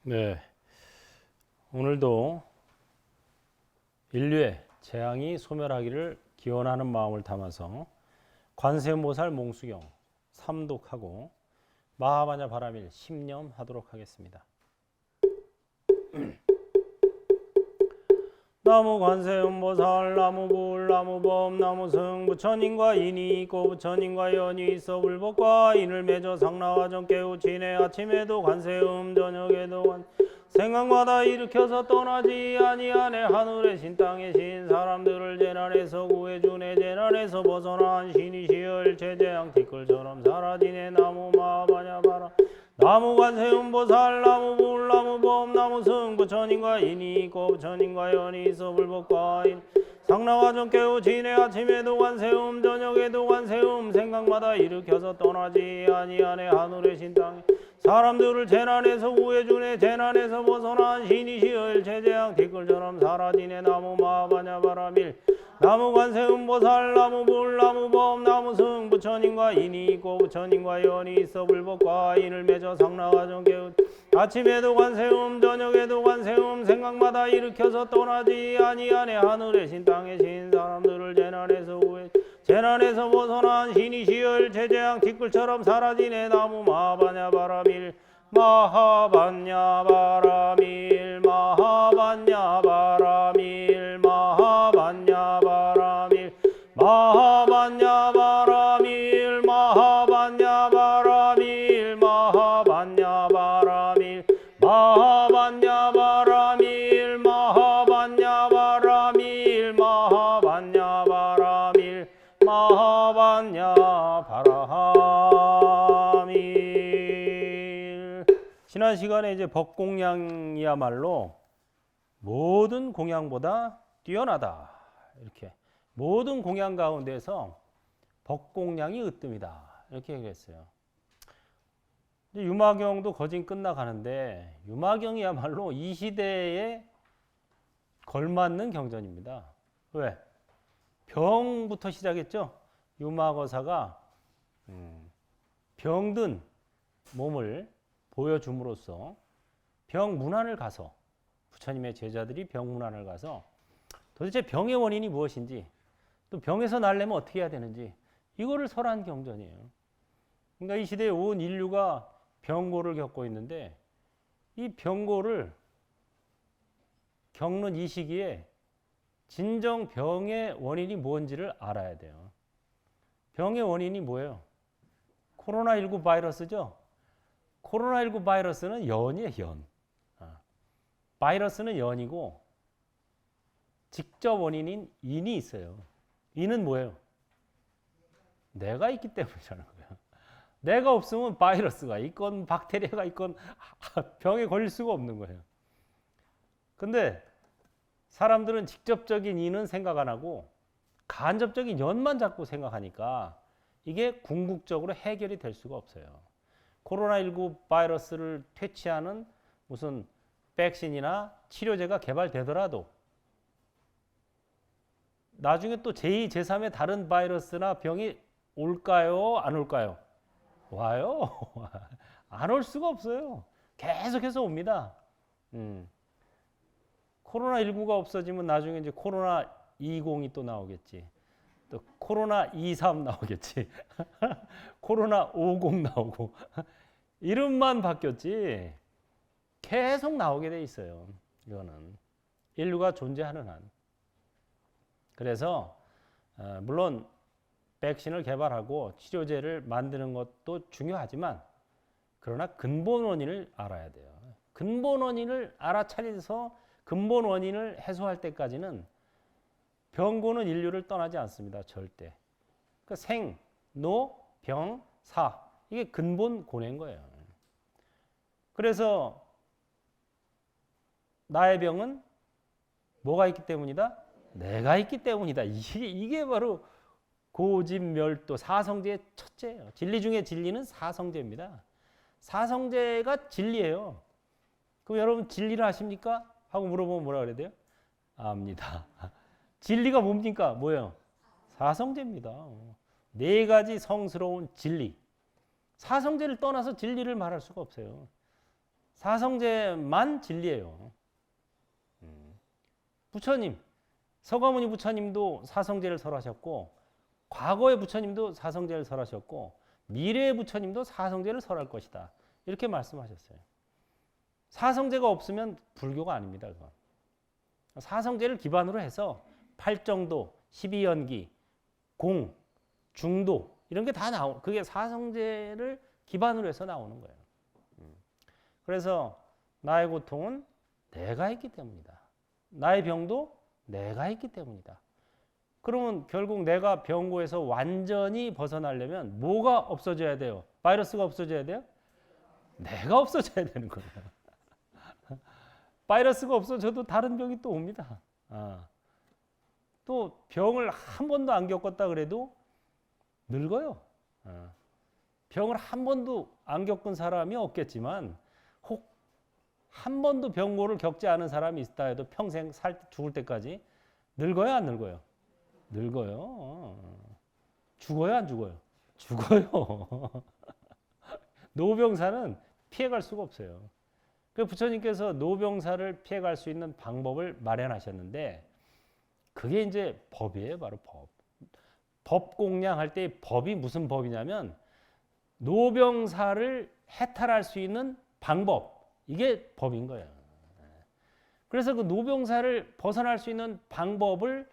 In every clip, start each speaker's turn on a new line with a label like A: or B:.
A: 네, 오늘도 인류의 재앙이 소멸하기를 기원하는 마음을 담아서 관세음보살 몽수경 삼독하고 마하바냐 바라밀 심념하도록 하겠습니다. 나무 관세음보살, 나무 불, 나무 범, 나무 승, 부처님과 인이 있고 부처님과 연이 있어 불법과 인을 맺어 상나와 전 깨우치네. 아침에도 관세음, 저녁에도 생각마다 일으켜서 떠나지 아니하네. 하늘의 신 땅의 신, 사람들을 재난에서 구해주네. 재난에서 벗어난 신이시여 일체재앙 티끌처럼 사라지네. 나무 마하바냐 바라 나무 관세음보살, 나무 불, 나무 범, 나무 승, 부처님과 인이 있고 부처님과 연이 있어 불법과 인 상나와 전 깨우치네. 아침에도 관세음, 저녁에도 관세음, 생각마다 일으켜서 떠나지 아니하네. 하늘의 신 땅에 사람들을 재난에서 구해주네. 재난에서 벗어난 신이시여 일체재앙 티끌처럼 사라지네. 나무 마하바냐 바라밀 나무 관세음보살, 나무 불, 나무 범, 나무 승, 부처님과 인이 있고 부처님과 연이 있어 불법과 인을 맺어 상나와 전 깨우 아침에도 관세음, 저녁에도 관세음, 생각마다 일으켜서 떠나지 아니하네. 하늘의 신 땅의 신, 사람들을 재난에서 구해 재난에서 벗어난 신이시여 일체재앙 티끌처럼 사라지네. 나무 마하바냐 바라밀 마하바냐 바라밀 마하바냐 바라밀 마하바냐 바라밀 마하바냐 바라밀 마하바냐 바라밀 마하바냐 바라밀 마하바냐 바라밀 마하바냐 바라밀 마하바냐 바라밀 마하바냐 바라밀. 지난 시간에 이제 법공양이야말로 모든 공양보다 뛰어나다. 이렇게 모든 공양 가운데서 법공양이 으뜸이다. 이렇게 얘기했어요. 유마경도 거진 끝나가는데 유마경이야말로 이 시대에 걸맞는 경전입니다. 왜? 병부터 시작했죠. 유마거사가 병든 몸을 보여줌으로써 병문안을 가서 부처님의 제자들이 병문안을 가서 도대체 병의 원인이 무엇인지 또 병에서 나려면 어떻게 해야 되는지 이거를 설한 경전이에요. 그러니까 이 시대에 온 인류가 병고를 겪고 있는데 이 병고를 겪는 이 시기에 진정 병의 원인이 뭔지를 알아야 돼요. 병의 원인이 뭐예요? 코로나19 바이러스죠. 코로나19 바이러스는 연이에요. 연. 바이러스는 연이고 직접 원인인 인이 있어요. 인은 뭐예요? 내가 있기 때문이라는 거예요. 내가 없으면 바이러스가 있건 박테리아가 있건 병에 걸릴 수가 없는 거예요. 근데 사람들은 직접적인 인은 생각 안 하고 간접적인 연만 자꾸 생각하니까 이게 궁극적으로 해결이 될 수가 없어요. 코로나19 바이러스를 퇴치하는 무슨 백신이나 치료제가 개발되더라도 나중에 또 제2, 제3의 다른 바이러스나 병이 올까요? 안 올까요? 와요. 안 올 수가 없어요. 계속해서 옵니다. 코로나19가 없어지면 나중에 이제 코로나20이 또 나오겠지. 또 코로나23 나오겠지. 코로나50 나오고. 이름만 바뀌었지 계속 나오게 돼 있어요. 이거는 인류가 존재하는 한. 그래서 물론 백신을 개발하고 치료제를 만드는 것도 중요하지만 그러나 근본 원인을 알아야 돼요. 근본 원인을 알아차려서 근본 원인을 해소할 때까지는 병고는 인류를 떠나지 않습니다. 절대. 그러니까 생, 노, 병, 사 이게 근본 고뇌인 거예요. 그래서 나의 병은 뭐가 있기 때문이다? 내가 있기 때문이다. 이게 바로 고진멸도 사성제의 첫째예요. 진리 중에 진리는 사성제입니다. 사성제가 진리예요. 그럼 여러분 진리를 아십니까? 하고 물어보면 뭐라 그래야 돼요? 압니다. 진리가 뭡니까? 뭐예요? 사성제입니다. 네 가지 성스러운 진리. 사성제를 떠나서 진리를 말할 수가 없어요. 사성제만 진리예요. 부처님, 서가모니 부처님도 사성제를 설하셨고 과거의 부처님도 사성제를 설하셨고 미래의 부처님도 사성제를 설할 것이다. 이렇게 말씀하셨어요. 사성제가 없으면 불교가 아닙니다. 그건. 사성제를 기반으로 해서 팔정도, 12연기, 공, 중도 이런 게 다 나오. 그게 사성제를 기반으로 해서 나오는 거예요. 그래서 나의 고통은 내가 했기 때문이다. 나의 병도 내가 했기 때문이다. 그러면 결국 내가 병고에서 완전히 벗어나려면 뭐가 없어져야 돼요? 바이러스가 없어져야 돼요? 내가 없어져야 되는 거예요. 바이러스가 없어져도 다른 병이 또 옵니다. 또 병을 한 번도 안 겪었다 그래도 늙어요. 병을 한 번도 안 겪은 사람이 없겠지만 혹 한 번도 병고를 겪지 않은 사람이 있다 해도 평생 죽을 때까지 늙어요, 안 늙어요? 늙어요. 죽어요, 안 죽어요? 죽어요. 노병사는 피해갈 수가 없어요. 그 부처님께서 노병사를 피해갈 수 있는 방법을 마련하셨는데 그게 이제 법이에요, 바로 법. 법 공양할 때 법이 무슨 법이냐면 노병사를 해탈할 수 있는 방법, 이게 법인 거예요. 그래서 그 노병사를 벗어날 수 있는 방법을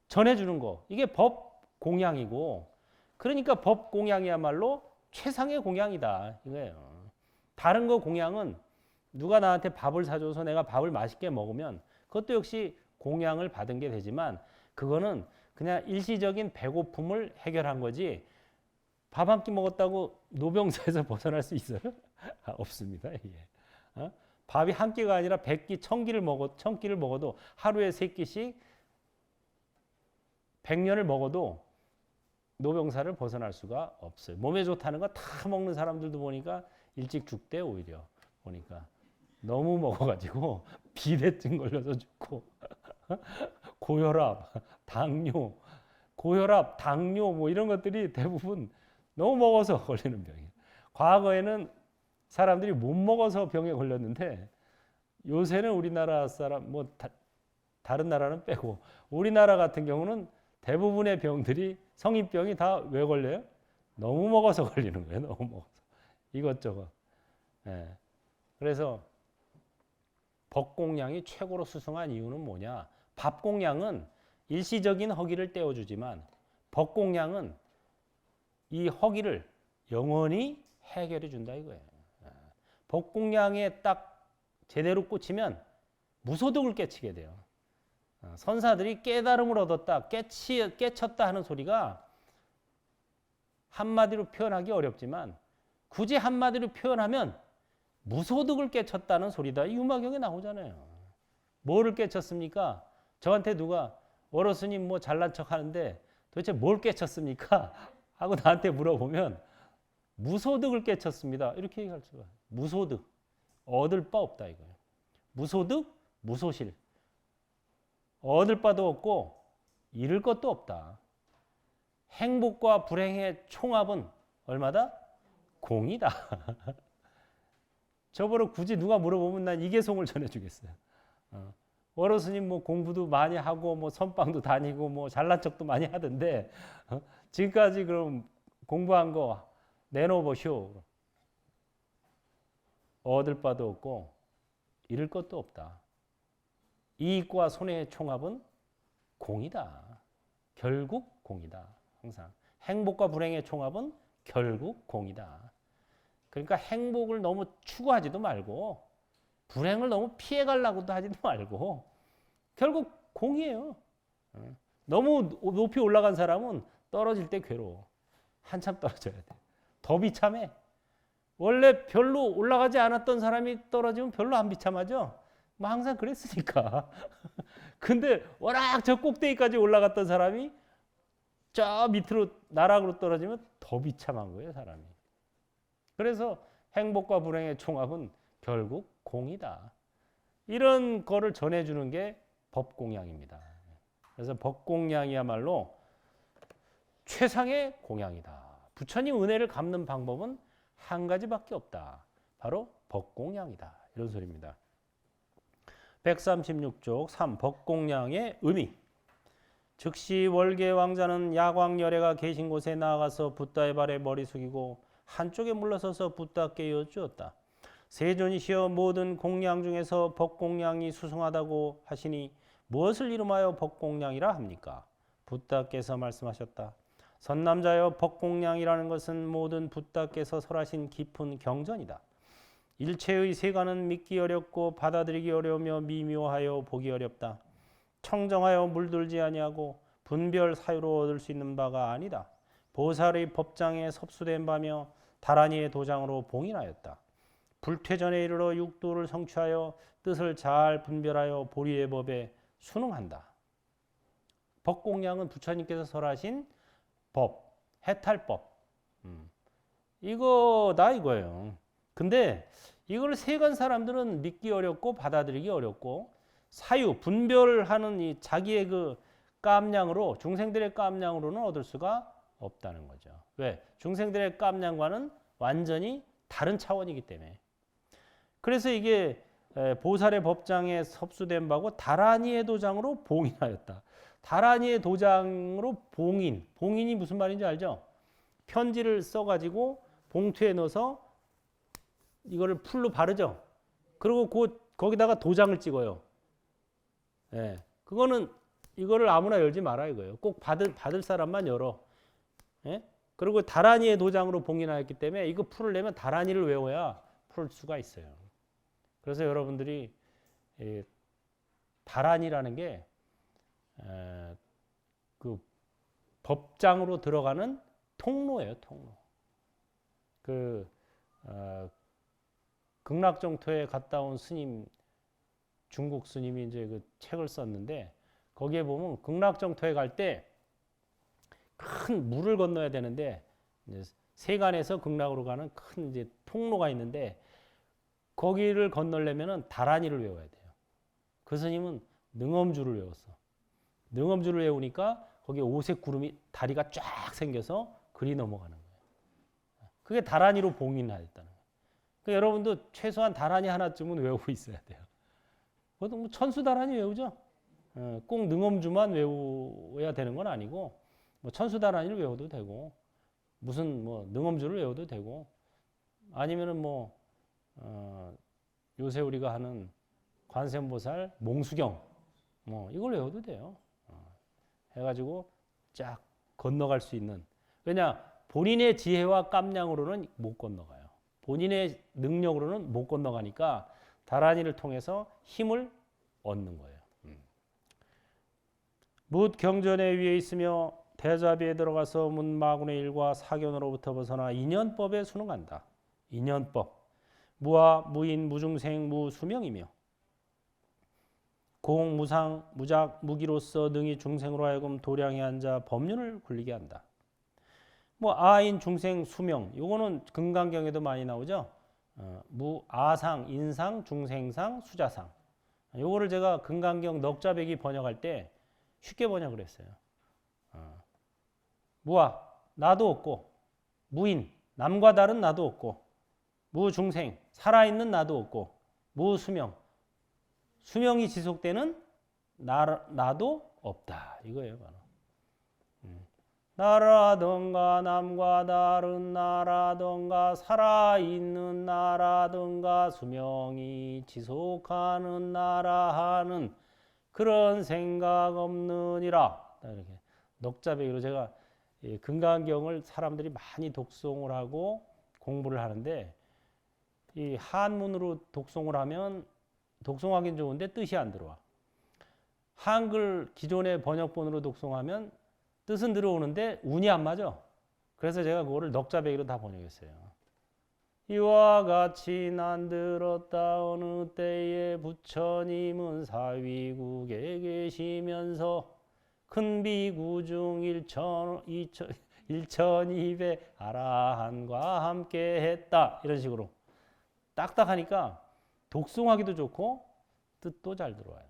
A: 전해주는 거, 이게 법 공양이고, 그러니까 법 공양이야말로 최상의 공양이다 이거예요. 다른 거 공양은 누가 나한테 밥을 사줘서 내가 밥을 맛있게 먹으면 그것도 역시 공양을 받은 게 되지만 그거는 그냥 일시적인 배고픔을 해결한 거지 밥 한 끼 먹었다고 노병사에서 벗어날 수 있어요? 없습니다. 예. 밥이 한 끼가 아니라 100끼, 1000끼를 먹어도 하루에 3끼씩 100년을 먹어도 노병사를 벗어날 수가 없어요. 몸에 좋다는 거 다 먹는 사람들도 보니까 일찍 죽대. 오히려 보니까 너무 먹어가지고 비대증 걸려서 죽고 고혈압, 당뇨 뭐 이런 것들이 대부분 너무 먹어서 걸리는 병이에요. 과거에는 사람들이 못 먹어서 병에 걸렸는데 요새는 우리나라 사람 뭐 다른 나라는 빼고 우리나라 같은 경우는 대부분의 병들이 성인병이 다 왜 걸려요? 너무 먹어서 걸리는 거예요. 너무 먹어서 이것저것. 예. 그래서 법공양이 최고로 수승한 이유는 뭐냐? 밥공양은 일시적인 허기를 떼어주지만 법공양은 이 허기를 영원히 해결해 준다 이거예요. 법공양에 딱 제대로 꽂히면 무소득을 깨치게 돼요. 선사들이 깨달음을 얻었다, 깨쳤다 하는 소리가 한마디로 표현하기 어렵지만 굳이 한마디로 표현하면 무소득을 깨쳤다는 소리다. 이 유마경에 나오잖아요. 뭐를 깨쳤습니까? 저한테 누가 어르스님 뭐 잘난 척 하는데 도대체 뭘 깨쳤습니까? 하고 나한테 물어보면 무소득을 깨쳤습니다. 이렇게 얘기할 수가 있어요. 무소득. 얻을 바 없다 이거예요. 무소득, 무소실. 얻을 바도 없고 잃을 것도 없다. 행복과 불행의 총합은 얼마다? 공이다. 저보러 굳이 누가 물어보면 난 이계송을 전해주겠어요. 어르스님 뭐 공부도 많이 하고 뭐 선방도 다니고 뭐 잘난 척도 많이 하던데 지금까지 그럼 공부한 거 내놓으시오. 얻을 바도 없고 잃을 것도 없다. 이익과 손해의 총합은 공이다. 결국 공이다. 항상 행복과 불행의 총합은 결국 공이다. 그러니까 행복을 너무 추구하지도 말고 불행을 너무 피해가려고도 하지도 말고 결국 공이에요. 너무 높이 올라간 사람은 떨어질 때 괴로워. 한참 떨어져야 돼. 더 비참해. 원래 별로 올라가지 않았던 사람이 떨어지면 별로 안 비참하죠. 뭐 항상 그랬으니까. 근데 워낙 저 꼭대기까지 올라갔던 사람이 저 밑으로 나락으로 떨어지면 더 비참한 거예요, 사람이. 그래서 행복과 불행의 총합은 결국 공이다. 이런 거를 전해주는 게 법공양입니다. 그래서 법공양이야말로 최상의 공양이다. 부처님 은혜를 갚는 방법은 한 가지밖에 없다. 바로 법공양이다. 이런 소리입니다. 136쪽 3. 법공양의 의미. 즉시 월계 왕자는 야광열애가 계신 곳에 나아가서 붓다의 발에 머리 숙이고 한쪽에 물러서서 붓다께 여쭈었다. 세존이시여 모든 공양 중에서 법공양이 수승하다고 하시니 무엇을 이름하여 법공양이라 합니까? 붓다께서 말씀하셨다. 선남자여 법공양이라는 것은 모든 붓다께서 설하신 깊은 경전이다. 일체의 세간은 믿기 어렵고 받아들이기 어려우며 미묘하여 보기 어렵다. 청정하여 물들지 아니하고 분별 사유로 얻을 수 있는 바가 아니다. 보살의 법장에 섭수된 바며 다란이의 도장으로 봉인하였다. 불퇴전에 이르러 육도를 성취하여 뜻을 잘 분별하여 보리의 법에 순응한다. 법공양은 부처님께서 설하신 법, 해탈법. 이거다 이거예요. 근데 이걸 세간 사람들은 믿기 어렵고 받아들이기 어렵고 사유, 분별하는 이 자기의 그 깜냥으로 중생들의 깜냥으로는 얻을 수가 없다는 거죠. 왜? 중생들의 깜냥과는 완전히 다른 차원이기 때문에. 그래서 이게 보살의 법장에 섭수된 바고 다란이의 도장으로 봉인하였다. 다란이의 도장으로 봉인. 봉인이 무슨 말인지 알죠? 편지를 써가지고 봉투에 넣어서 이거를 풀로 바르죠. 그리고 거기다가 도장을 찍어요. 예, 그거는 이거를 아무나 열지 마라 이거예요. 꼭 받을 사람만 열어. 예? 그리고 다란이의 도장으로 봉인하였기 때문에 이거 풀을 내면 다란이를 외워야 풀 수가 있어요. 그래서 여러분들이 다란이라는 게 그 법장으로 들어가는 통로예요, 통로. 극락정토에 갔다 온 스님, 중국 스님이 이제 그 책을 썼는데 거기에 보면 극락정토에 갈 때 큰 물을 건너야 되는데 세간에서 극락으로 가는 큰 이제 통로가 있는데 거기를 건너려면은 다란이를 외워야 돼요. 그 스님은 능엄주를 외웠어. 능엄주를 외우니까 거기에 오색 구름이 다리가 쫙 생겨서 그리 넘어가는 거예요. 그게 다란이로 봉인하였다는 거예요. 그러니까 여러분도 최소한 다란이 하나쯤은 외우고 있어야 돼요. 보통 뭐 천수다란이 외우죠. 꼭 능엄주만 외워야 되는 건 아니고 뭐 천수다란이를 외워도 되고 무슨 뭐 능엄주를 외워도 되고 아니면은 뭐 요새 우리가 하는 관세음보살 몽수경 뭐 이걸 외워도 돼요. 해가지고 쫙 건너갈 수 있는. 왜냐 본인의 지혜와 깜냥으로는 못 건너가요. 본인의 능력으로는 못 건너가니까 다란이를 통해서 힘을 얻는 거예요. 묻 경전에 위에 있으며 대자비에 들어가서 문마군의 일과 사견으로부터 벗어나 인연법에 순응한다. 인연법. 무아, 무인, 무중생, 무수명이며 공, 무상, 무작, 무기로서 능히 중생으로 하여금 도량에 앉아 법륜을 굴리게 한다. 뭐 아인, 중생, 수명 요거는 금강경에도 많이 나오죠. 무아상, 인상, 중생상, 수자상. 요거를 제가 금강경 넉자백이 번역할 때 쉽게 번역을 했어요. 무아, 나도 없고 무인, 남과 다른 나도 없고 무중생, 살아있는 나도 없고 무수명, 수명이 지속되는 나도 없다. 이거예요. 바로. 나라든가 남과 다른 나라든가 살아있는 나라든가 수명이 지속하는 나라 하는 그런 생각 없느니라. 이렇게 넉자백으로 제가 금강경을 사람들이 많이 독송을 하고 공부를 하는데 이 한문으로 독송을 하면 독송하긴 좋은데 뜻이 안 들어와. 한글 기존의 번역본으로 독송하면 뜻은 들어오는데 운이 안 맞아. 그래서 제가 그거를 넉자백으로 다 번역했어요. 이와 같이 난 들었다 어느 때에 부처님은 사위국에 계시면서 큰 비구 중 1200 아라한과 함께 했다. 이런 식으로 딱딱하니까 독송하기도 좋고 뜻도 잘 들어와요.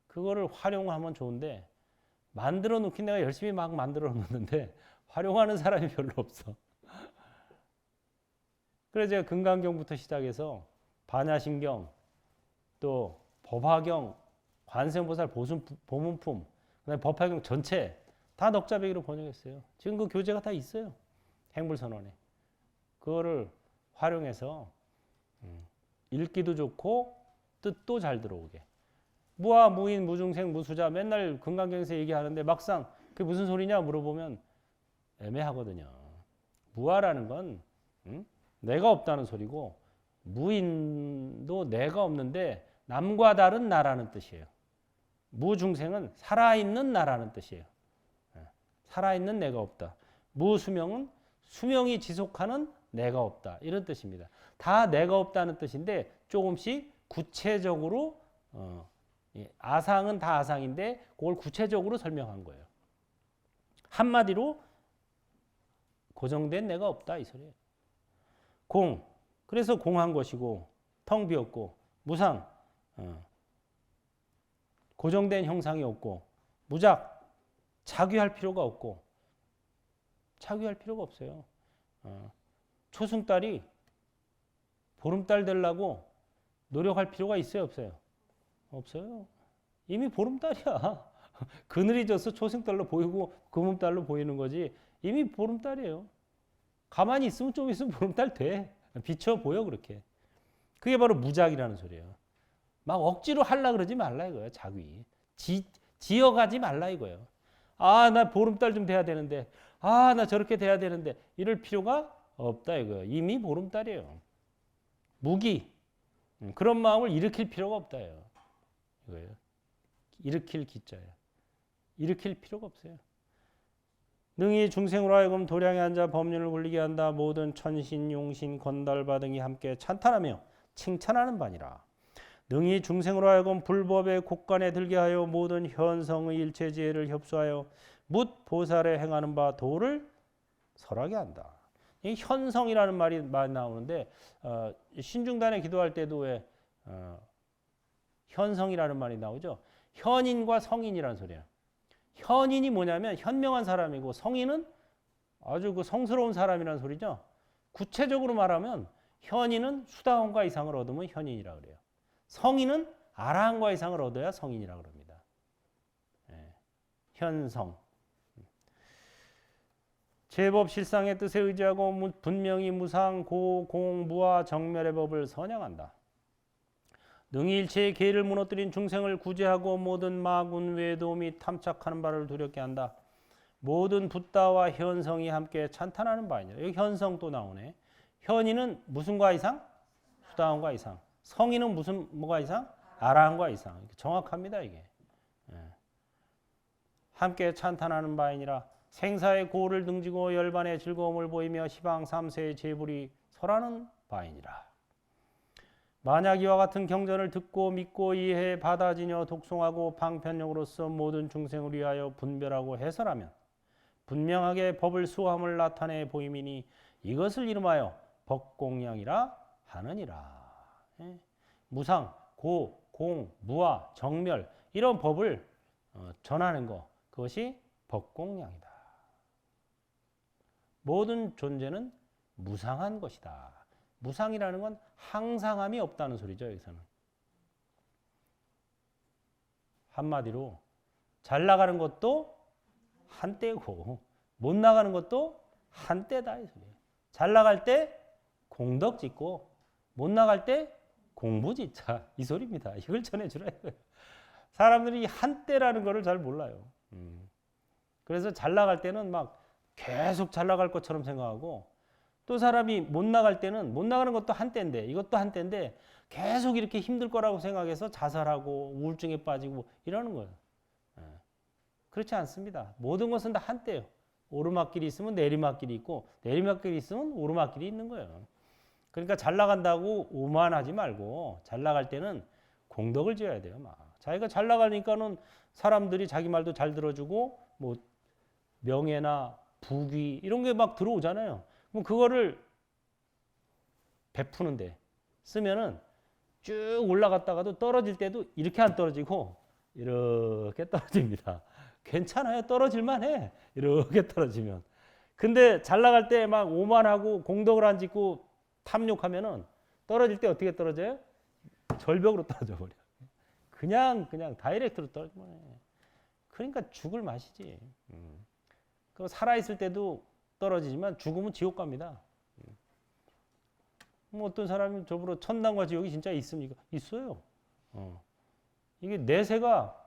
A: 그거를 활용하면 좋은데 만들어 놓긴 내가 열심히 막 만들어 놓는데 활용하는 사람이 별로 없어. 그래서 제가 금강경부터 시작해서 반야심경, 또 법화경, 관세음보살 보문품, 그다음에 법화경 전체 다 넉자배기로 번역했어요. 지금 그 교재가 다 있어요. 행불선언에. 그거를 활용해서 읽기도 좋고 뜻도 잘 들어오게. 무아, 무인, 무중생, 무수자 맨날 금강경에서 얘기하는데 막상 그게 무슨 소리냐 물어보면 애매하거든요. 무아라는 건 내가 없다는 소리고 무인도 내가 없는데 남과 다른 나라는 뜻이에요. 무중생은 살아있는 나라는 뜻이에요. 살아있는 내가 없다. 무수명은 수명이 지속하는 내가 없다. 이런 뜻입니다. 다 내가 없다는 뜻인데 조금씩 구체적으로 아상은 다 아상인데 그걸 구체적으로 설명한 거예요. 한마디로 고정된 내가 없다 이 소리예요. 공, 그래서 공한 것이고 텅 비었고 무상, 고정된 형상이 없고 무작, 자귀할 필요가 없고 자귀할 필요가 없어요. 초승달이 보름달 되려고 노력할 필요가 있어요 없어요? 없어요. 이미 보름달이야. 그늘이 져서 초승달로 보이고 금음달로 보이는 거지 이미 보름달이에요. 가만히 있으면 좀 있으면 보름달 돼. 비춰 보여 그렇게. 그게 바로 무작이라는 소리예요. 막 억지로 하려 그러지 말라 이거예요. 자귀. 지어가지 말라 이거예요. 아, 나 보름달 좀 돼야 되는데, 아, 나 저렇게 돼야 되는데 이럴 필요가 없다 이거예요. 이미 보름달이에요. 무기. 그런 마음을 일으킬 필요가 없다 이거예요. 일으킬 기자예요. 일으킬 필요가 없어요. 능히 중생으로 하여금 도량에 앉아 법륜을 굴리게 한다. 모든 천신, 용신, 건달바 등이 함께 찬탄하며 칭찬하는 바니라. 능히 중생으로 하여금 불법의 곳간에 들게 하여 모든 현성의 일체지혜를 협소하여 묻 보살에 행하는 바 도를 설하게 한다. 이 현성이라는 말이 많이 나오는데 신중단에 기도할 때도 왜 현성이라는 말이 나오죠. 현인과 성인이라는 소리예요. 현인이 뭐냐면 현명한 사람이고 성인은 아주 그 성스러운 사람이라는 소리죠. 구체적으로 말하면 현인은 수다원과 이상을 얻으면 현인이라 그래요. 성인은 아라한과 이상을 얻어야 성인이라 그럽니다. 현성. 제법 실상의 뜻에 의지하고 분명히 무상, 고, 공, 무아, 정멸의 법을 선양한다. 능히 일체의 계를 무너뜨린 중생을 구제하고 모든 마군, 외도 및 탐착하는 바를 두렵게 한다. 모든 붓다와 현성이 함께 찬탄하는 바이니라. 여기 현성 또 나오네. 현이는 무슨과 이상? 수다원과 이상. 성인은 무슨 뭐가 이상? 아라한과 이상. 정확합니다 이게. 함께 찬탄하는 바이니라. 생사의 고를 등지고 열반의 즐거움을 보이며 시방 삼세의 제불이 설하는 바이니라. 만약 이와 같은 경전을 듣고 믿고 이해해 받아지며 독송하고 방편용으로서 모든 중생을 위하여 분별하고 해설하면 분명하게 법을 수호함을 나타내 보임이니 이것을 이름하여 법공양이라 하느니라. 무상, 고, 공, 무아, 정멸 이런 법을 전하는 것 그것이 법공양이다. 모든 존재는 무상한 것이다. 무상이라는 건 항상함이 없다는 소리죠. 여기서는 한마디로 잘 나가는 것도 한때고 못 나가는 것도 한때다 이 소리예요. 잘 나갈 때 공덕 짓고 못 나갈 때 공부 짓자 이 소리입니다. 이걸 전해주라 이거예요. 사람들이 한때라는 거를 잘 몰라요. 그래서 잘 나갈 때는 막 계속 잘 나갈 것처럼 생각하고 또 사람이 못 나갈 때는 못 나가는 것도 한때인데 이것도 한때인데 계속 이렇게 힘들 거라고 생각해서 자살하고 우울증에 빠지고 이러는 거예요. 그렇지 않습니다. 모든 것은 다 한때예요. 오르막길이 있으면 내리막길이 있고 내리막길이 있으면 오르막길이 있는 거예요. 그러니까 잘 나간다고 오만하지 말고 잘 나갈 때는 공덕을 지어야 돼요. 막 자기가 잘 나가니까는 사람들이 자기 말도 잘 들어주고 뭐 명예나 부귀 이런 게 막 들어오잖아요. 그럼 그거를 베푸는데 쓰면은 쭉 올라갔다가도 떨어질 때도 이렇게 안 떨어지고 이렇게 떨어집니다. 괜찮아요. 떨어질만 해. 이렇게 떨어지면. 근데 잘 나갈 때 막 오만하고 공덕을 안 짓고 탐욕하면은 떨어질 때 어떻게 떨어져요? 절벽으로 떨어져 버려. 그냥 다이렉트로 떨어져 버려. 그러니까 죽을 맛이지. 그 살아있을 때도 떨어지지만 죽으면 지옥 갑니다. 뭐 어떤 사람이 저보러 천당과 지옥이 진짜 있습니까? 있어요. 이게 내세가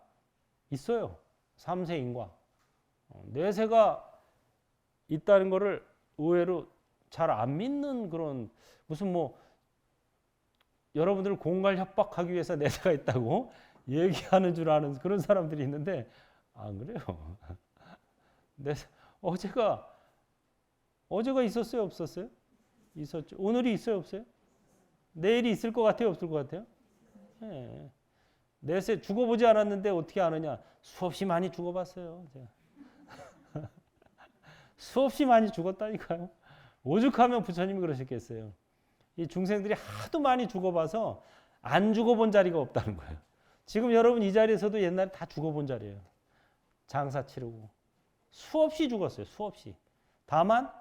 A: 있어요. 삼세인과. 내세가 있다는 거를 의외로 잘 안 믿는 그런 무슨 뭐 여러분들을 공갈 협박하기 위해서 내세가 있다고 얘기하는 줄 아는 그런 사람들이 있는데 안 그래요. 내세, 어제가 있었어요, 없었어요? 있었죠. 오늘이 있어요, 없어요? 내일이 있을 것 같아요, 없을 것 같아요? 네. 내세 죽어보지 않았는데 어떻게 아느냐? 수없이 많이 죽어봤어요. 제가. 수없이 많이 죽었다니까요. 오죽하면 부처님이 그러셨겠어요. 이 중생들이 하도 많이 죽어봐서 안 죽어본 자리가 없다는 거예요. 지금 여러분 이 자리에서도 옛날에 다 죽어본 자리예요. 장사 치르고. 수없이 죽었어요. 수없이. 다만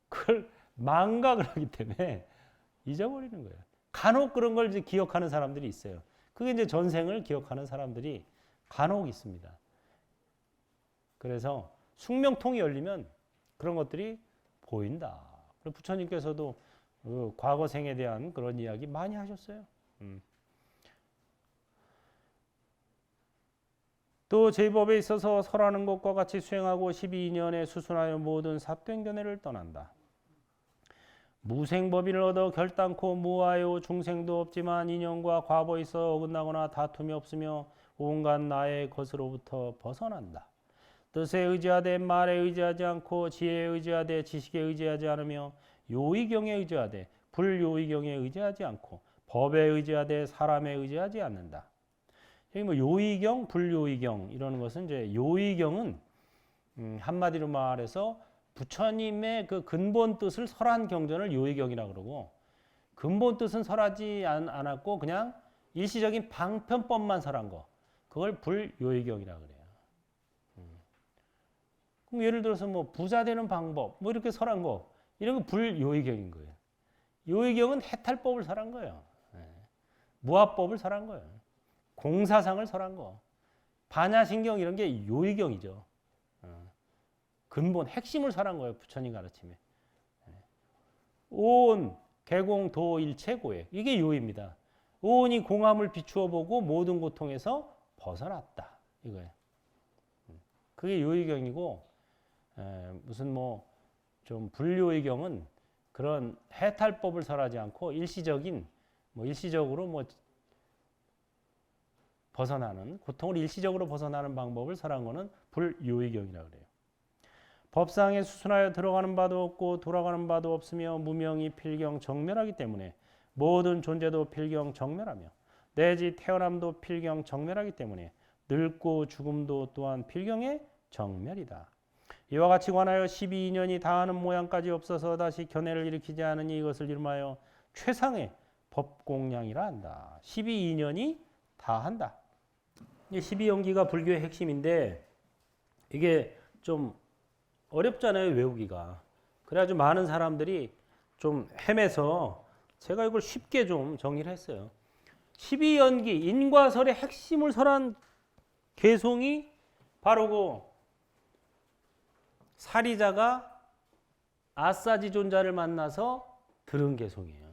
A: 그걸 망각을 하기 때문에 잊어버리는 거예요. 간혹 그런 걸 이제 기억하는 사람들이 있어요. 그게 이제 전생을 기억하는 사람들이 간혹 있습니다. 그래서 숙명통이 열리면 그런 것들이 보인다. 부처님께서도 그 과거생에 대한 그런 이야기 많이 하셨어요. 또 제법에 있어서 설하는 것과 같이 수행하고 12년에 수순하여 모든 삿된 견해를 떠난다. 무생법인을 얻어 결단코 무하여 중생도 없지만 인연과 과보에 있어 어긋나거나 다툼이 없으며 온갖 나의 것으로부터 벗어난다. 뜻에 의지하되 말에 의지하지 않고 지혜에 의지하되 지식에 의지하지 않으며 요의경에 의지하되 불요의경에 의지하지 않고 법에 의지하되 사람에 의지하지 않는다. 여기 뭐 요의경, 불요의경 이러는 것은 이제 요의경은 한마디로 말해서 부처님의 그 근본 뜻을 설한 경전을 요의경이라고 그러고 근본 뜻은 설하지 않았고 그냥 일시적인 방편법만 설한 거 그걸 불요의경이라고 그래요. 그럼 예를 들어서 뭐 부자 되는 방법 뭐 이렇게 설한 거 이런 거 불요의경인 거예요. 요의경은 해탈법을 설한 거예요. 무합법을 설한 거예요. 공사상을 설한 거. 반야신경 이런 게 요의경이죠. 근본 핵심을 설한 거예요. 부처님 가르침에. 온 개공 도 일체 고액 이게 요입니다. 온이 공함을 비추어 보고 모든 고통에서 벗어났다 이거예요. 그게 요의경이고 무슨 뭐 좀 불요의경은 그런 해탈법을 설하지 않고 일시적으로 뭐 벗어나는 고통을 일시적으로 벗어나는 방법을 설한 거는 불요의경이라고 그래요. 법상에 수순하여 들어가는 바도 없고 돌아가는 바도 없으며 무명이 필경 정멸하기 때문에 모든 존재도 필경 정멸하며 내지 태어남도 필경 정멸하기 때문에 늙고 죽음도 또한 필경의 정멸이다. 이와 같이 관하여 12년이 다하는 모양까지 없어서 다시 견해를 일으키지 않으니 이것을 이름하여 최상의 법공량이라 한다. 12년이 다한다. 12연기가 불교의 핵심인데 이게 좀 어렵잖아요, 외우기가. 그래가지고 많은 사람들이 좀 헤매서 제가 이걸 쉽게 좀 정리를 했어요. 12연기, 인과설의 핵심을 설한 개송이 바로 그 사리자가 아싸지존자를 만나서 들은 개송이에요.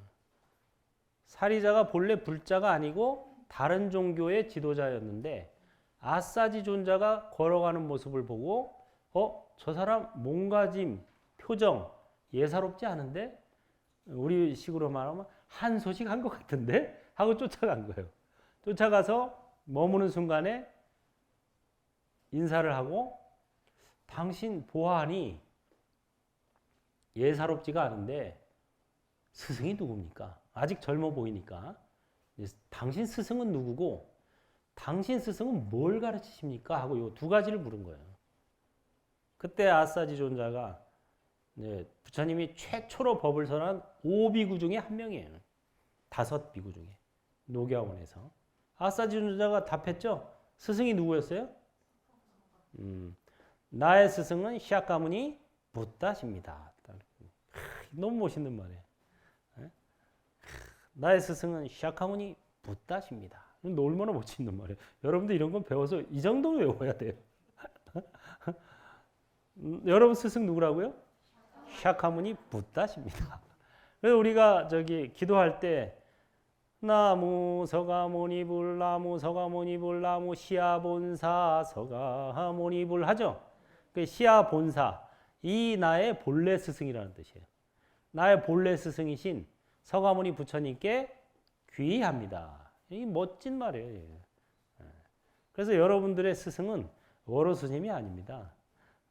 A: 사리자가 본래 불자가 아니고 다른 종교의 지도자였는데 아싸지존자가 걸어가는 모습을 보고 저 사람 몸가짐, 표정 예사롭지 않은데 우리 식으로 말하면 한 소식 한 것 같은데 하고 쫓아간 거예요. 쫓아가서 머무는 순간에 인사를 하고 당신 보아하니 예사롭지가 않은데 스승이 누굽니까? 아직 젊어 보이니까 당신 스승은 누구고 당신 스승은 뭘 가르치십니까? 하고 이 두 가지를 물은 거예요. 그때 아싸지존자가 부처님이 최초로 법을 설한 5비구 중에 한 명이에요. 5비구 중에 녹야원에서 아싸지존자가 답했죠. 스승이 누구였어요? 나의 스승은 시아카무니 붓다십니다. 너무 멋있는 말이에요. 나의 스승은 샤카무니 붓다십니다. 얼마나 멋있는 말이에요. 여러분들 이런 건 배워서 이 정도는 외워야 돼요. 여러분 스승 누구라고요? 샤카무니 붓다십니다. 그래서 우리가 저기 기도할 때 나무 서가모니불 나무 서가모니불 나무 시아본사 서가모니불 하죠. 그 시아본사 이 나의 본래 스승이라는 뜻이에요. 나의 본래 스승이신 서가모니 부처님께 귀의합니다. 이 멋진 말이에요. 그래서 여러분들의 스승은 워로 스님이 아닙니다.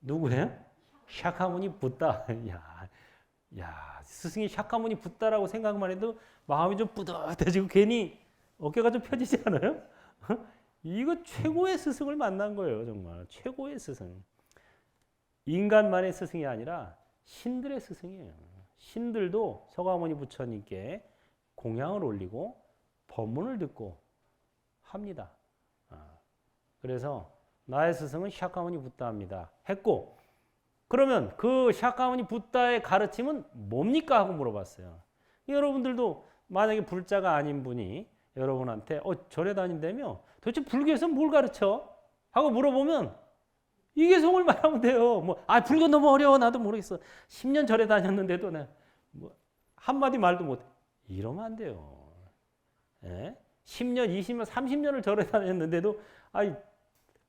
A: 누구예요? 샤카무니 붓다. 야, 스승이 샤카무니 붓다라고 생각만 해도 마음이 좀 뿌듯해지고 괜히 어깨가 좀 펴지지 않아요? 이거 최고의 스승을 만난 거예요, 정말. 최고의 스승. 인간만의 스승이 아니라 신들의 스승이에요. 신들도 서가모니 부처님께 공양을 올리고 법문을 듣고 합니다. 그래서 나의 스승은 샤카무니 붓다입니다. 했고, 그러면 그 샤카무니 붓다의 가르침은 뭡니까? 하고 물어봤어요. 여러분들도 만약에 불자가 아닌 분이 여러분한테 절에 다닌다며 도대체 불교에서 뭘 가르쳐? 하고 물어보면 이계송을 말하면 돼요. 불교 너무 어려워. 나도 모르겠어. 10년 절에 다녔는데도 나 한마디 말도 못해. 이러면 안 돼요. 예? 10년, 20년, 30년을 절에 다녔는데도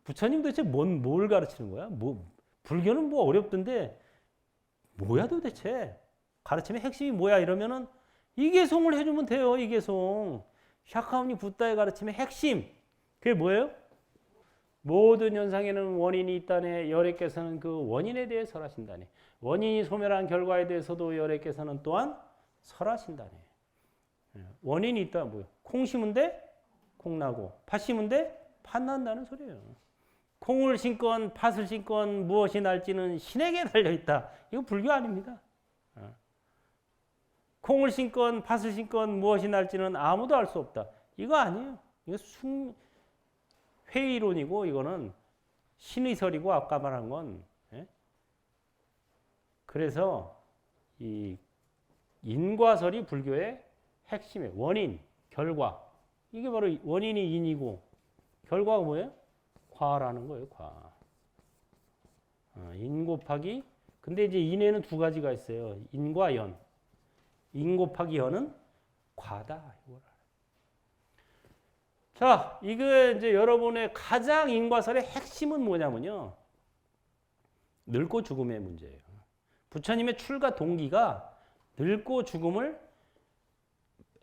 A: 부처님 도대체 뭘 가르치는 거야? 불교는 어렵던데 뭐야 도대체? 가르침의 핵심이 뭐야? 이러면은 이계송을 해주면 돼요. 이계송. 샤카무니 붓다의 가르침의 핵심. 그게 뭐예요? 모든 현상에는 원인이 있다네. 열애께서는 그 원인에 대해 설하신다네. 원인이 소멸한 결과에 대해서도 열애께서는 또한 설하신다네. 원인이 있다 뭐예요? 콩 심은 데 콩 나고 팥 심은 데 팥 난다는 소리예요. 콩을 심건 팥을 심건 무엇이 날지는 신에게 달려있다. 이거 불교 아닙니다. 콩을 심건 팥을 심건 무엇이 날지는 아무도 알 수 없다. 이거 아니에요. 이거 회의론이고 이거는 신의설이고 아까 말한 건. 그래서 이 인과설이 불교의 핵심이에요. 원인, 결과. 이게 바로 원인이 인이고 결과가 뭐예요? 과라는 거예요. 과. 인 곱하기. 근데 이제 인에는 두 가지가 있어요. 인과 연. 인 곱하기 연은 과다. 자, 이게 이제 여러분의 가장 인과설의 핵심은 뭐냐면요. 늙고 죽음의 문제예요. 부처님의 출가 동기가 늙고 죽음을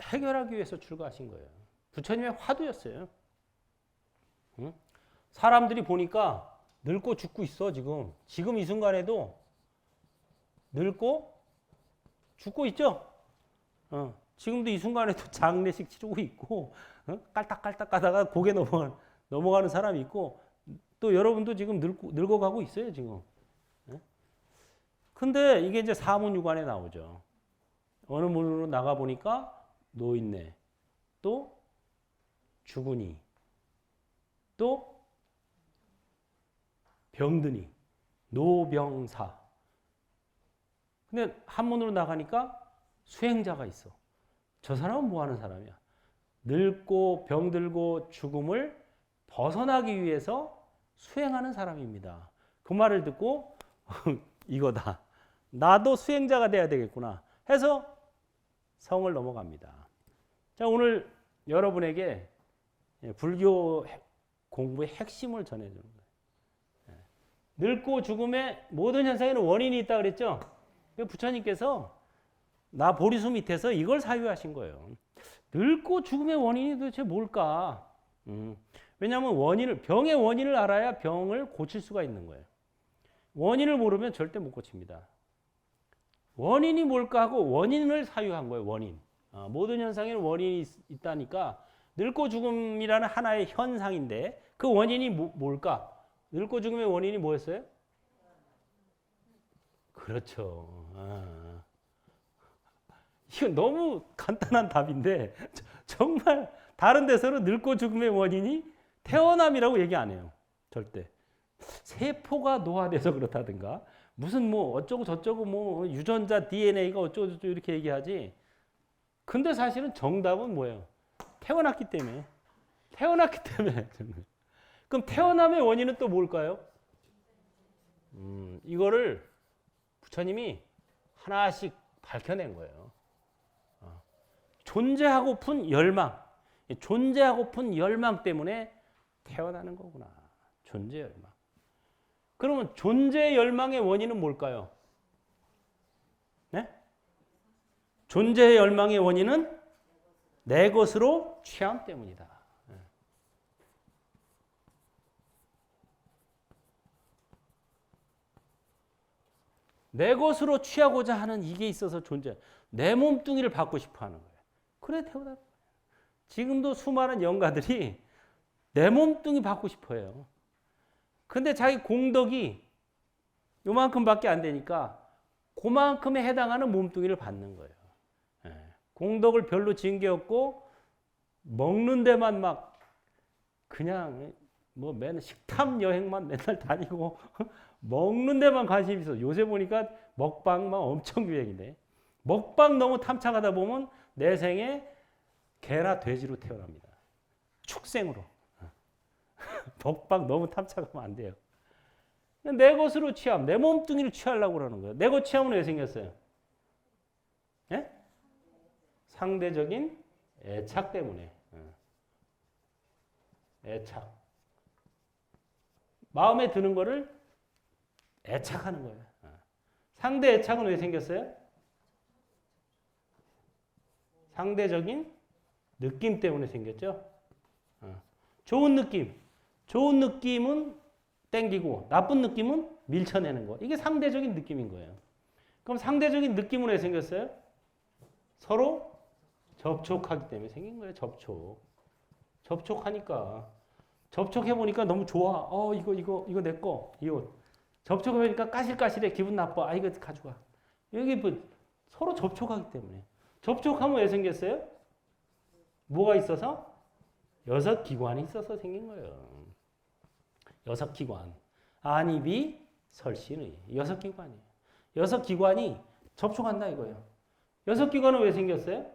A: 해결하기 위해서 출가하신 거예요. 부처님의 화두였어요. 응? 사람들이 보니까 늙고 죽고 있어, 지금. 지금 이 순간에도 늙고 죽고 있죠? 지금도 이 순간에도 장례식 치르고 있고, 깔딱깔딱 가다가 고개 넘어가는 사람이 있고, 또 여러분도 지금 늙어가고 있어요, 지금. 근데 이게 이제 사문유관에 나오죠. 어느 문으로 나가보니까 노인네, 또 죽으니, 또 병드니, 노병사. 근데 한문으로 나가니까 수행자가 있어. 저 사람은 뭐 하는 사람이야? 늙고 병들고 죽음을 벗어나기 위해서 수행하는 사람입니다. 그 말을 듣고 이거다. 나도 수행자가 돼야 되겠구나 해서 성을 넘어갑니다. 자, 오늘 여러분에게 불교 공부의 핵심을 전해주는 거예요. 늙고 죽음의 모든 현상에는 원인이 있다 그랬죠? 부처님께서 나 보리수 밑에서 이걸 사유하신 거예요. 늙고 죽음의 원인이 도대체 뭘까? 왜냐하면 병의 원인을 알아야 병을 고칠 수가 있는 거예요. 원인을 모르면 절대 못 고칩니다. 원인이 뭘까 하고 원인을 사유한 거예요. 원인. 모든 현상에는 원인이 있다니까 늙고 죽음이라는 하나의 현상인데 그 원인이 뭘까? 늙고 죽음의 원인이 뭐였어요? 그렇죠. 이건 너무 간단한 답인데 정말 다른 데서는 늙고 죽음의 원인이 태어남이라고 얘기 안 해요. 절대. 세포가 노화돼서 그렇다든가 무슨 어쩌고 저쩌고 유전자 DNA가 어쩌고 저쩌고 이렇게 얘기하지 근데 사실은 정답은 뭐예요? 태어났기 때문에. 태어났기 때문에. 그럼 태어남의 원인은 또 뭘까요? 이거를 부처님이 하나씩 밝혀낸 거예요. 존재하고픈 열망. 존재하고픈 열망 때문에 태어나는 거구나. 존재 열망. 그러면 존재 열망의 원인은 뭘까요? 네? 존재 열망의 원인은 내 것으로 취함 때문이다. 내 것으로 취하고자 하는 이게 있어서 존재. 내 몸뚱이를 받고 싶어 하는 거예요. 그래 태어난 거예요. 지금도 수많은 영가들이 내 몸뚱이 받고 싶어 해요. 근데 자기 공덕이 요만큼밖에 안 되니까 그만큼에 해당하는 몸뚱이를 받는 거예요. 공덕을 별로 지은 게 없고 먹는 데만 막 그냥 뭐 맨 식탐 여행만 맨날 다니고 먹는 데만 관심이 있어. 요새 보니까 먹방만 엄청 유행이네. 먹방 너무 탐착하다 보면 내 생에 개나 돼지로 태어납니다. 축생으로. 먹방 너무 탐착하면 안 돼요. 내 것으로 취함, 내 몸뚱이를 취하려고 그러는 거예요. 내 것 취함은 왜 생겼어요? 예? 상대적인 애착 때문에. 애착. 마음에 드는 거를 애착하는 거예요. 상대 애착은 왜 생겼어요? 상대적인 느낌 때문에 생겼죠. 좋은 느낌. 좋은 느낌은 땡기고 나쁜 느낌은 밀쳐내는 거. 이게 상대적인 느낌인 거예요. 그럼 상대적인 느낌은 왜 생겼어요? 서로 접촉하기 때문에 생긴 거예요. 접촉. 접촉하니까. 접촉해보니까 너무 좋아. 이거 내 거. 이 옷. 접촉해보니까 까실까실해. 기분 나빠. 이거 가져가. 여기 뭐 서로 접촉하기 때문에. 접촉하면 왜 생겼어요? 뭐가 있어서? 6기관이 있어서 생긴 거예요. 6기관. 안입이 설신의 6기관이에요. 6기관이 접촉한다 이거예요. 6기관은 왜 생겼어요?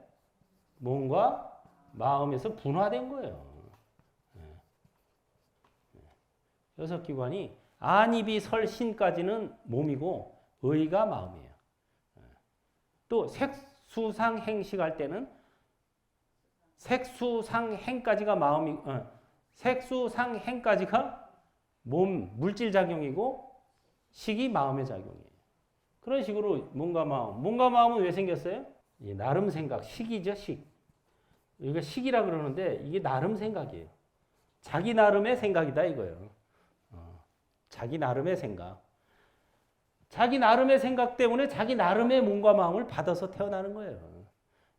A: 몸과 마음에서 분화된 거예요. 6기관이 안입이 설신까지는 몸이고 의가 마음이에요. 또 색수상행식 할 때는 색수상행까지가 마음이 색수상행까지가 몸 물질 작용이고 식이 마음의 작용이에요. 그런 식으로 몸과 마음은 왜 생겼어요? 나름 생각, 식이죠, 식. 이거 식이라 그러는데 이게 나름 생각이에요. 자기 나름의 생각이다 이거예요. 자기 나름의 생각. 자기 나름의 생각 때문에 자기 나름의 몸과 마음을 받아서 태어나는 거예요.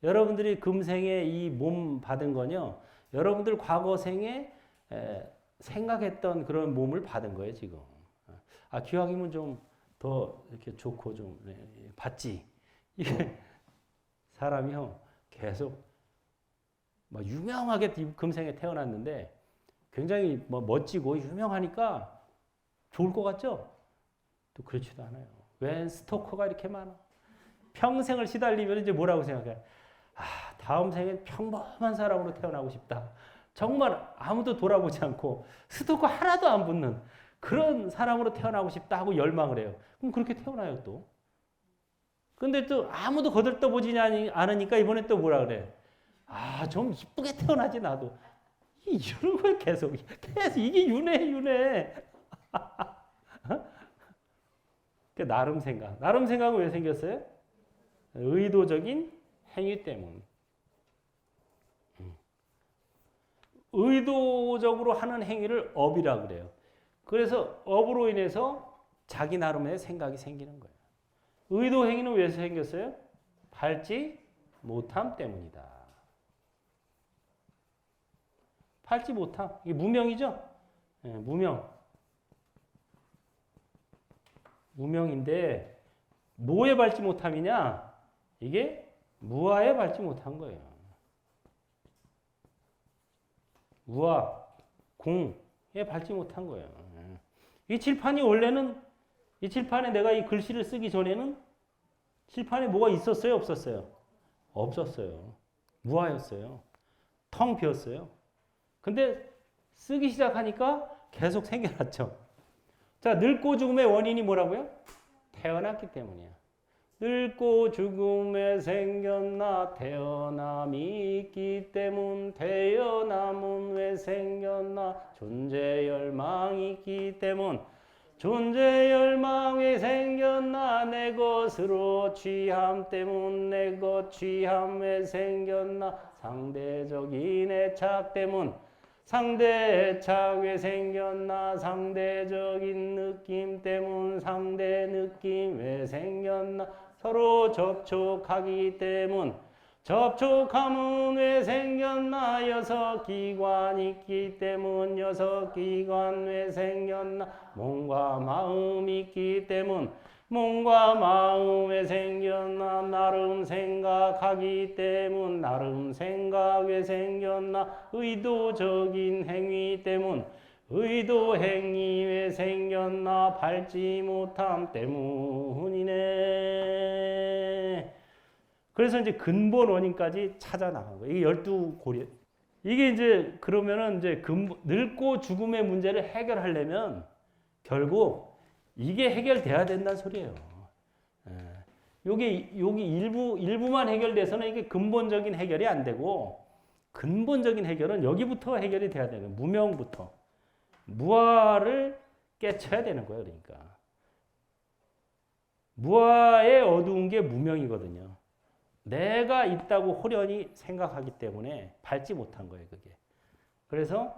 A: 여러분들이 금생에 이 몸 받은 건요. 여러분들 과거 생에 생각했던 그런 몸을 받은 거예요, 지금. 기왕이면 좀 더 이렇게 좋고 좀 받지. 이게 사람이요. 계속 막 유명하게 금생에 태어났는데 굉장히 멋지고 유명하니까 좋을 것 같죠? 또 그렇지도 않아요. 웬 스토커가 이렇게 많아. 평생을 시달리면 이제 뭐라고 생각해? 다음 생엔 평범한 사람으로 태어나고 싶다. 정말 아무도 돌아보지 않고 스토커 하나도 안 붙는 그런 사람으로 태어나고 싶다 하고 열망을 해요. 그럼 그렇게 태어나요 또. 근데 또 아무도 거들떠보지 않으니까 이번에 또 뭐라 그래? 좀 이쁘게 태어나지 나도. 이런 걸 계속 이게 윤회. 나름 생각. 나름 생각은 왜 생겼어요? 의도적인 행위 때문. 의도적으로 하는 행위를 업이라 그래요. 그래서 업으로 인해서 자기 나름의 생각이 생기는 거예요. 의도 행위는 왜 생겼어요? 밟지 못함 때문이다. 밟지 못함. 이게 무명이죠? 네, 무명. 무명인데 뭐에 밟지 못함이냐? 이게 무아에 밟지 못한 거예요. 무아, 공에 밟지 못한 거예요. 이 칠판이 원래는 이 칠판에 내가 이 글씨를 쓰기 전에는 칠판에 뭐가 있었어요? 없었어요? 없었어요. 무아였어요. 텅 비었어요. 근데 쓰기 시작하니까 계속 생겨났죠. 자, 늙고 죽음의 원인이 뭐라고요? 태어났기 때문이야. 늙고 죽음에 생겼나 태어남이 있기 때문 태어남은 왜 생겼나 존재 열망이 있기 때문 존재 열망이 생겼나 내 것으로 취함 때문 내 것 취함 왜 생겼나 상대적인 애착 때문 상대 애착 왜 생겼나 상대적인 느낌 때문 상대 느낌 왜 생겼나 서로 접촉하기 때문 접촉함은 왜 생겼나 여섯 기관 있기 때문 여섯 기관 왜 생겼나 몸과 마음이 있기 때문 몸과 마음 왜 생겼나 나름 생각하기 때문 나름 생각 왜 생겼나 의도적인 행위 때문 의도 행위 왜 생겼나 밟지 못함 때문이네. 그래서 이제 근본 원인까지 찾아 나간 거예요. 이게 12고리. 이게 이제 그러면은 이제 늙고 죽음의 문제를 해결하려면 결국 이게 해결돼야 된다는 소리예요. 여기 일부만 해결돼서는 이게 근본적인 해결이 안 되고 근본적인 해결은 여기부터 해결이 돼야 되는 거예요. 무명부터. 무아를 깨쳐야 되는 거예요. 그러니까. 무아의 어두운 게 무명이거든요. 내가 있다고 호련히 생각하기 때문에 밟지 못한 거예요. 그게. 그래서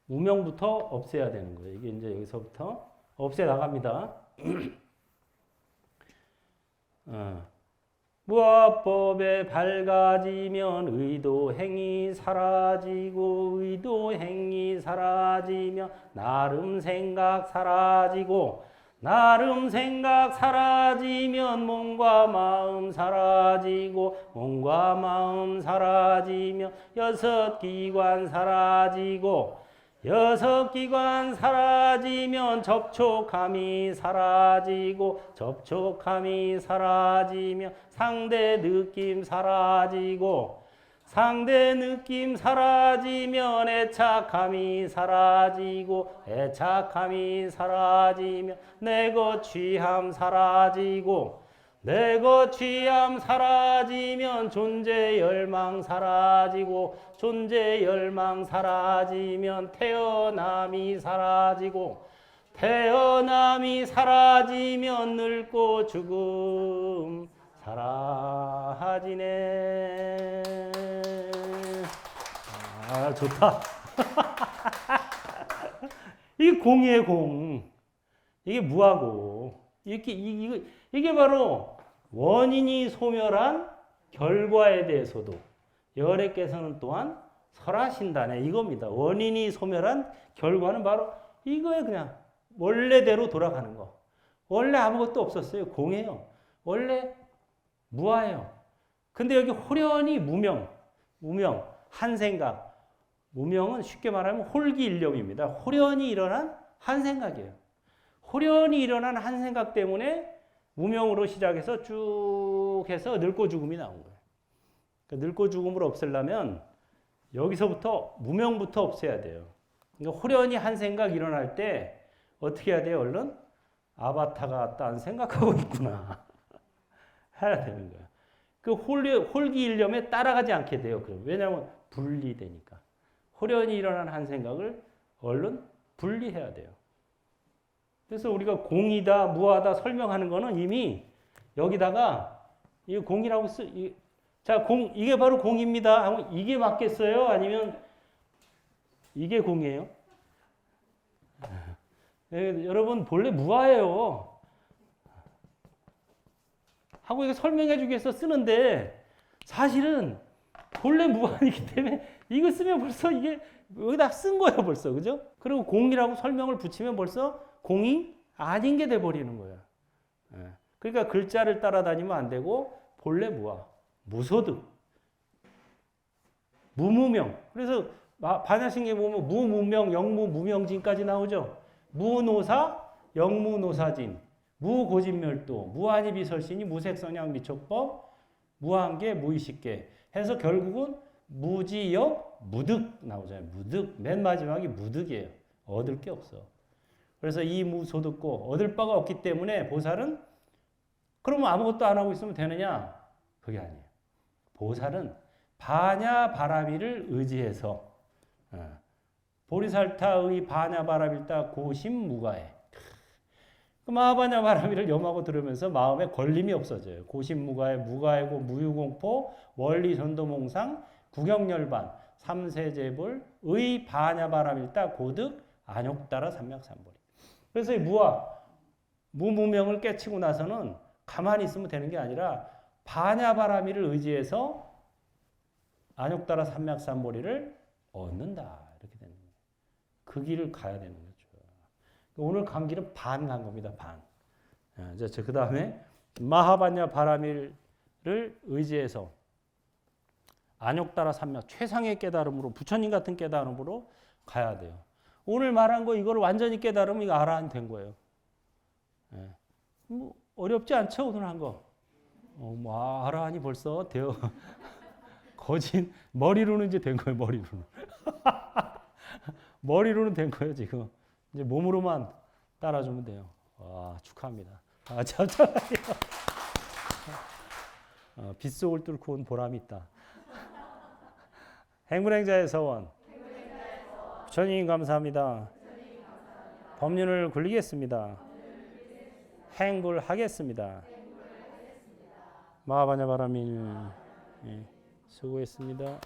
A: 무명부터 없애야 되는 거예요. 이게 이제 여기서부터 없애 나갑니다. 무아법에 밝아지면 의도행위 사라지고 의도행위 사라지면 나름 생각 사라지고 나름 생각 사라지면 몸과 마음 사라지고 몸과 마음 사라지면 여섯 기관 사라지고 여섯 기관 사라지면 접촉함이 사라지고 접촉함이 사라지면 상대 느낌 사라지고 상대 느낌 사라지면 애착함이 사라지고 애착함이 사라지면 내 것 취함 사라지고 내 것 취함 사라지면 존재 열망 사라지고 존재 열망 사라지면 태어남이 사라지고 태어남이 사라지면 늙고 죽음 사라지네. 아, 좋다. 이게 공이에요, 공. 이게 무하고. 이게 바로 원인이 소멸한 결과에 대해서도 열애께서는 또한 설하신다네. 이겁니다. 원인이 소멸한 결과는 바로 이거에 그냥 원래대로 돌아가는 거. 원래 아무것도 없었어요. 공이에요. 원래 무아예요. 근데 여기 호련이 무명, 한 생각. 무명은 쉽게 말하면 홀기일념입니다. 호련이 일어난 한 생각이에요. 호련이 일어난 한 생각 때문에 무명으로 시작해서 쭉 해서 늙고 죽음이 나온 거예요. 그러니까 늙고 죽음을 없애려면 여기서부터 무명부터 없애야 돼요. 그러니까 호련이 한 생각 일어날 때 어떻게 해야 돼요? 얼른 아바타가 딴 생각하고 있구나. 해야 되는 거예요. 그 홀기일념에 따라가지 않게 돼요. 그럼 왜냐하면 분리되니까. 호련이 일어난 한 생각을 얼른 분리해야 돼요. 그래서 우리가 공이다, 무하다 설명하는 거는 이미 여기다가 이 공이라고 자, 이게 바로 공입니다 하고 이게 맞겠어요? 아니면 이게 공이에요? 여러분 본래 무아예요. 하고 이거 설명해 주기 위해서 쓰는데 사실은 본래 무아이기 때문에 이거 쓰면 벌써 이게 여기다 쓴 거예요, 벌써. 그죠? 그리고 공이라고 설명을 붙이면 벌써 공이 아닌 게 돼버리는 거예요. 그러니까 글자를 따라다니면 안 되고 본래 무아, 무소득, 무무명. 그래서 반야신경에 보면 무무명, 영무, 무명진까지 나오죠. 무노사, 영무노사진, 무고진멸도, 무한이비설신이 무색성향 미촉법, 무한계, 무의식계. 해서 결국은 무지역 무득 나오잖아요. 무득. 맨 마지막이 무득이에요. 얻을 게 없어. 그래서 이 무소득고 얻을 바가 없기 때문에 보살은 그러면 아무것도 안 하고 있으면 되느냐? 그게 아니에요. 보살은 바냐바라밀을 의지해서 보리살타의 바냐바라밀다 고심무가에 그 마하바냐바라밀을 염하고 들으면서 마음에 걸림이 없어져요. 고심무가에 무가에고 무유공포 원리전도몽상 구경열반 삼세제불의 바냐바라밀다 고득 안욕따라 삼맥삼보리. 그래서 이 무무명을 깨치고 나서는 가만히 있으면 되는 게 아니라 바냐바라밀을 의지해서 안욕따라 삼맥삼보리를 얻는다. 이렇게 되는 거예요. 그 길을 가야 되는 거죠. 오늘 간 길은 반 간 겁니다. 반. 이제 그 다음에 마하바냐바라밀을 의지해서 안욕따라 삼맥 최상의 깨달음으로 부처님 같은 깨달음으로 가야 돼요. 오늘 말한 거 이걸 완전히 깨달으면 이거 아라한 된 거예요. 뭐 어렵지 않죠 오늘 한 거. 뭐 아라한이 벌써 되어 거진 머리로는 이제 된 거예요. 머리로는 머리로는 된 거예요 지금. 이제 몸으로만 따라주면 돼요. 와 축하합니다. 참 빗속을 뚫고 온 보람이 있다. 행불행자의 서원. 부처님 감사합니다. 법륜을 굴리겠습니다. 행불하겠습니다. 마하바냐바라밀. 수고했습니다.